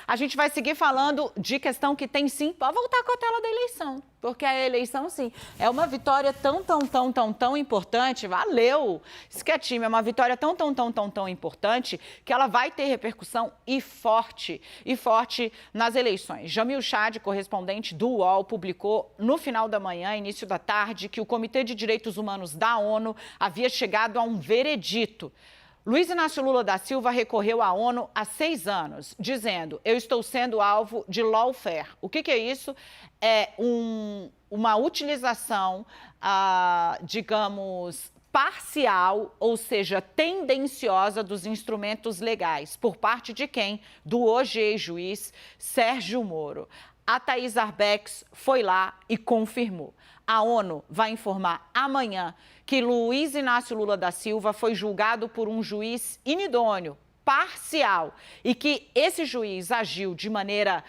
A gente vai seguir falando de questão que tem sim, pode voltar com a tela da eleição, porque a eleição sim, é uma vitória tão importante, valeu, Schettini, é uma vitória tão importante que ela vai ter repercussão e forte nas eleições. Jamil Chad, correspondente do UOL, publicou no final da manhã, início da tarde, que o Comitê de Direitos Humanos da ONU havia chegado a um veredito. Luiz Inácio Lula da Silva recorreu à ONU há 6 anos, dizendo: eu estou sendo alvo de lawfare. O que é isso? É uma utilização, digamos, parcial, ou seja, tendenciosa dos instrumentos legais. Por parte de quem? Do hoje ex-juiz Sérgio Moro. A Thaís Arbex foi lá e confirmou. A ONU vai informar amanhã que Luiz Inácio Lula da Silva foi julgado por um juiz inidôneo, parcial, e que esse juiz agiu de maneira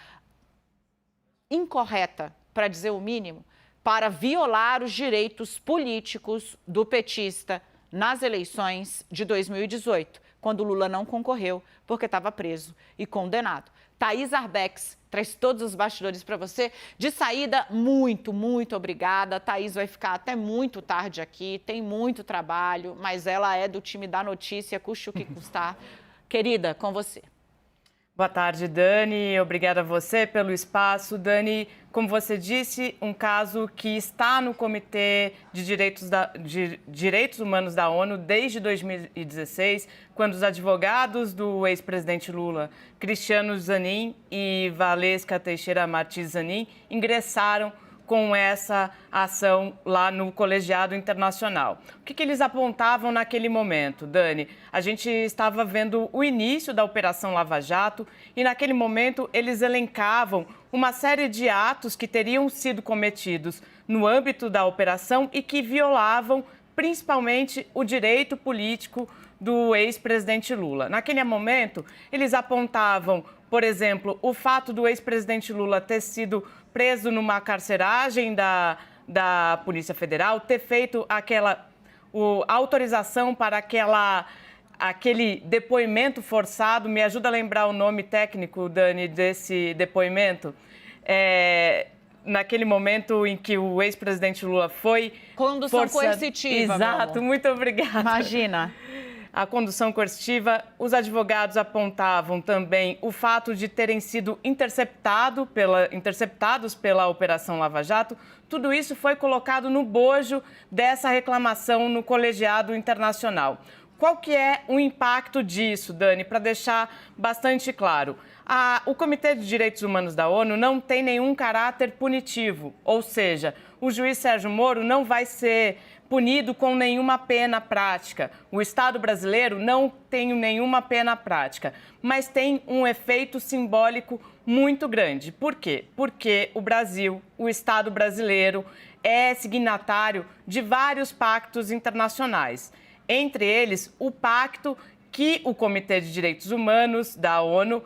incorreta, para dizer o mínimo, para violar os direitos políticos do petista nas eleições de 2018, quando Lula não concorreu porque estava preso e condenado. Thaís Arbex traz todos os bastidores para você. De saída, muito obrigada. A Thaís vai ficar até muito tarde aqui, tem muito trabalho, mas ela é do time da notícia, custe o que custar. Querida, com você. Boa tarde, Dani. Obrigada a você pelo espaço. Dani, como você disse, um caso que está no Comitê de Direitos Humanos da ONU desde 2016, quando os advogados do ex-presidente Lula, Cristiano Zanin e Valesca Teixeira Martins Zanin, ingressaram com essa ação lá no colegiado internacional. O que eles apontavam naquele momento, Dani? A gente estava vendo o início da Operação Lava Jato e naquele momento eles elencavam uma série de atos que teriam sido cometidos no âmbito da operação e que violavam principalmente o direito político do ex-presidente Lula. Naquele momento, eles apontavam, por exemplo, o fato do ex-presidente Lula ter sido preso numa carceragem da Polícia Federal, ter feito autorização para aquele depoimento forçado. Me ajuda a lembrar o nome técnico, Dani, desse depoimento? Naquele momento em que o ex-presidente Lula foi... Condução coercitiva, Exato, muito obrigada. Imagina. A condução coercitiva, os advogados apontavam também o fato de terem sido interceptados pela Operação Lava Jato. Tudo isso foi colocado no bojo dessa reclamação no colegiado internacional. Qual que é o impacto disso, Dani, para deixar bastante claro? O Comitê de Direitos Humanos da ONU não tem nenhum caráter punitivo, ou seja, o juiz Sérgio Moro não vai ser punido com nenhuma pena prática. O Estado brasileiro não tem nenhuma pena prática, mas tem um efeito simbólico muito grande. Por quê? Porque o Brasil, o Estado brasileiro, é signatário de vários pactos internacionais. Entre eles, o pacto que o Comitê de Direitos Humanos da ONU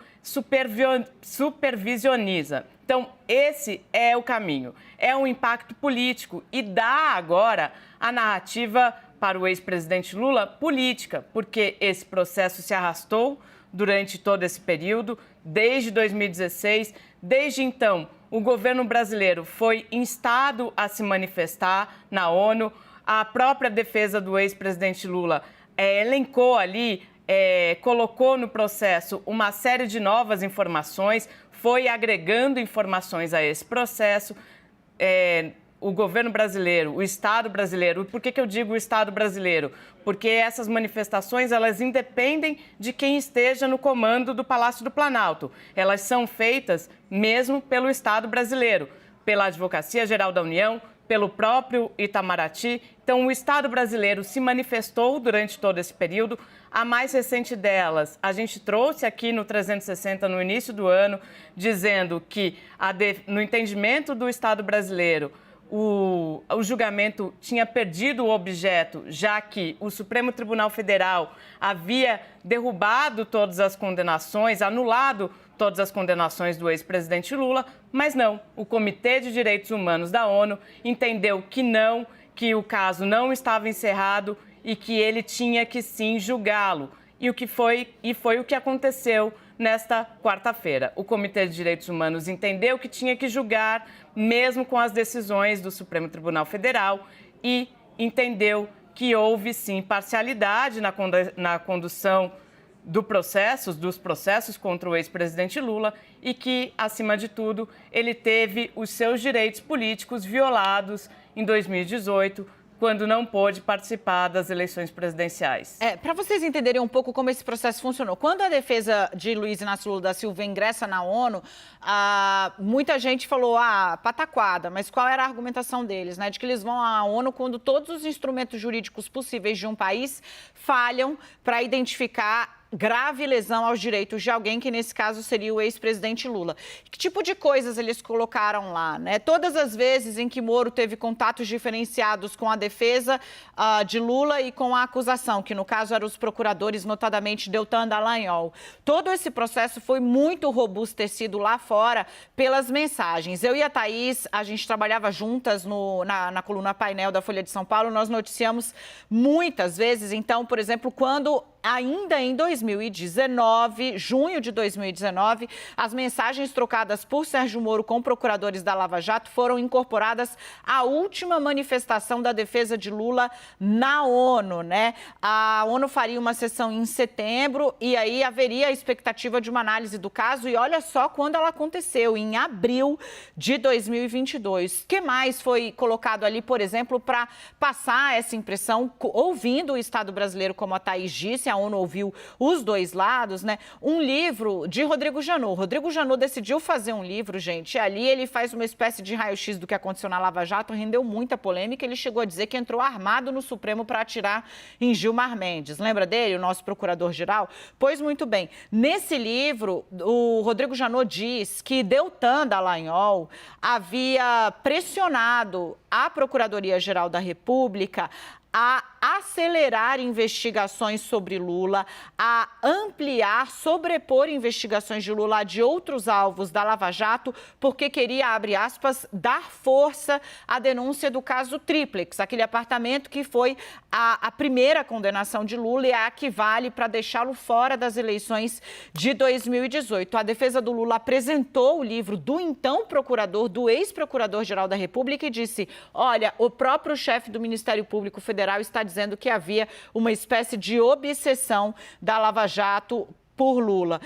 supervisioniza. Então, esse é o caminho, é um impacto político e dá agora a narrativa para o ex-presidente Lula política, porque esse processo se arrastou durante todo esse período, desde 2016. Desde então, o governo brasileiro foi instado a se manifestar na ONU. A própria defesa do ex-presidente Lula elencou ali, colocou no processo uma série de novas informações, foi agregando informações a esse processo. O governo brasileiro, o Estado brasileiro. Por que eu digo o Estado brasileiro? Porque essas manifestações, elas independem de quem esteja no comando do Palácio do Planalto. Elas são feitas mesmo pelo Estado brasileiro, pela Advocacia Geral da União, pelo próprio Itamaraty. Então, o Estado brasileiro se manifestou durante todo esse período. A mais recente delas, a gente trouxe aqui no 360 no início do ano, dizendo que, no entendimento do Estado brasileiro, o julgamento tinha perdido o objeto, já que o Supremo Tribunal Federal havia derrubado todas as condenações, anulado todas as condenações do ex-presidente Lula, mas não. O Comitê de Direitos Humanos da ONU entendeu que não, que o caso não estava encerrado e que ele tinha que sim julgá-lo. E foi o que aconteceu nesta quarta-feira. O Comitê de Direitos Humanos entendeu que tinha que julgar mesmo com as decisões do Supremo Tribunal Federal e entendeu que houve, sim, parcialidade na condução dos processos contra o ex-presidente Lula e que, acima de tudo, ele teve os seus direitos políticos violados em 2018, quando não pôde participar das eleições presidenciais. Para vocês entenderem um pouco como esse processo funcionou, quando a defesa de Luiz Inácio Lula da Silva ingressa na ONU, muita gente falou, pataquada, mas qual era a argumentação deles, né? De que eles vão à ONU quando todos os instrumentos jurídicos possíveis de um país falham para identificar grave lesão aos direitos de alguém, que nesse caso seria o ex-presidente Lula. Que tipo de coisas eles colocaram lá, né? Todas as vezes em que Moro teve contatos diferenciados com a defesa de Lula e com a acusação, que no caso eram os procuradores, notadamente Deltan Dallagnol. Todo esse processo foi muito robustecido lá fora pelas mensagens. Eu e a Thaís, a gente trabalhava juntas na coluna Painel da Folha de São Paulo, nós noticiamos muitas vezes, então, por exemplo, quando ainda em 2019, junho de 2019, as mensagens trocadas por Sérgio Moro com procuradores da Lava Jato foram incorporadas à última manifestação da defesa de Lula na ONU, né? A ONU faria uma sessão em setembro e aí haveria a expectativa de uma análise do caso e olha só quando ela aconteceu, em abril de 2022. O que mais foi colocado ali, por exemplo, para passar essa impressão, ouvindo o Estado brasileiro, como a Thaís disse, a ONU ouviu os dois lados, né? Um livro de Rodrigo Janot. Rodrigo Janot decidiu fazer um livro, gente. Ali ele faz uma espécie de raio-x do que aconteceu na Lava Jato, rendeu muita polêmica. Ele chegou a dizer que entrou armado no Supremo para atirar em Gilmar Mendes. Lembra dele, o nosso procurador-geral? Pois muito bem. Nesse livro, o Rodrigo Janot diz que Deltan Dallagnol havia pressionado a Procuradoria-Geral da República a acelerar investigações sobre Lula, a ampliar, sobrepor investigações de Lula de outros alvos da Lava Jato, porque queria, abre aspas, dar força à denúncia do caso Tríplex, aquele apartamento que foi a primeira condenação de Lula e a que vale para deixá-lo fora das eleições de 2018. A defesa do Lula apresentou o livro do então procurador, do ex-procurador-geral da República e disse, olha, o próprio chefe do Ministério Público Federal está dizendo que havia uma espécie de obsessão da Lava Jato por Lula.